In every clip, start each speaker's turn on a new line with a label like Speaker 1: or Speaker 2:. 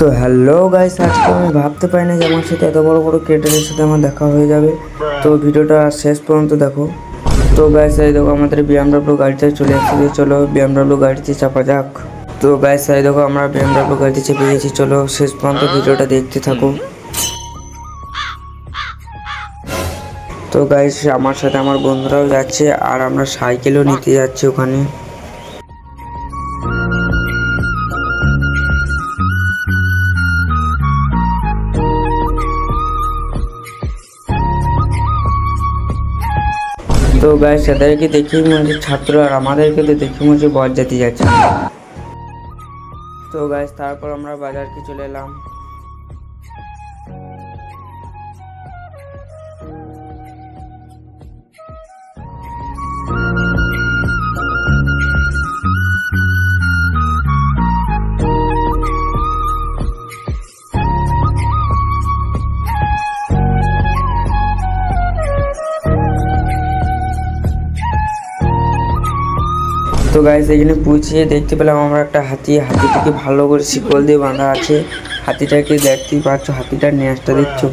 Speaker 1: তো hello guys, আজকে আমি ভাবতে পারি না যে আমার সাথে এত বড় বড় ক্রিয়েটারের সাথে আমার দেখা হয়ে যাবে। তো ভিডিওটা শেষ পর্যন্ত দেখো। তো গাইস এই দেখো আমাদের BMW গাড়িতে চলে এসেছে, চলো BMW গাড়িতে চাপা যাক। তো গাইস এই দেখো আমরা BMW গাড়িতে চেপে গেছি, চলো শেষ পর্যন্ত ভিডিওটা দেখতে থাকো। তো গাইস আমার সাথে আমার বন্ধুরাও যাচ্ছে আর আমরা সাইকেলও নিতে যাচ্ছি ওখানে। তো গাইস এদেরকে দেখেই মনে হচ্ছে ছাত্র, আর আমাদেরকে তো দেখে মনে হচ্ছে বরযাত্রী যাচ্ছে। তো গাইস তারপর আমরা বাজারকে চলে এলাম। তো গাইস এখানে পৌঁছে দেখতে পেলাম আমরা একটা হাতিটাকে ভালো করে শিকল দিয়ে বাঁধা আছে। হাতিটাকে দেখতেই পাচ্ছ, হাতিটার ন্যাসটা দেখছো।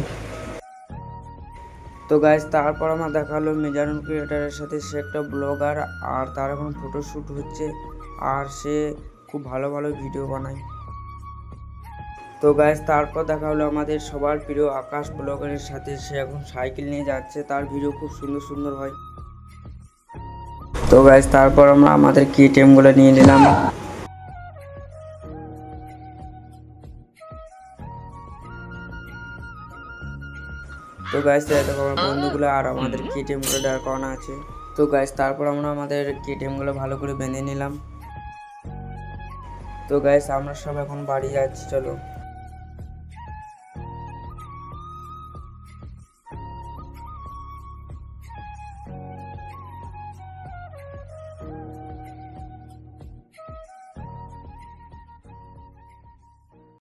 Speaker 1: তো গাইস তারপর আমার দেখা হলো মিজানুর ক্রিয়েটারের সাথে, সে একটা ব্লগার আর তার এখন ফটোশ্যুট হচ্ছে আর সে খুব ভালো ভালো ভিডিও বানায়। তো গাইস তারপর দেখা হলো আমাদের সবার প্রিয় আকাশ ব্লগারের সাথে, সে এখন সাইকেল নিয়ে যাচ্ছে, তার ভিডিও খুব সুন্দর সুন্দর হয়। তো গাইস তারপর আমরা আমাদের KTM-গুলো নিয়ে নিলাম। তো গাইস দেখো আমার বন্ধুগুলো আর আমাদের KTM-গুলো দাঁড় করানো আছে। তো গাইস তারপর আমরা আমাদের KTM-গুলো ভালো করে বেঁধে নিলাম। তো গাইস আমরা সব এখন বাড়ি যাচ্ছি, চলো।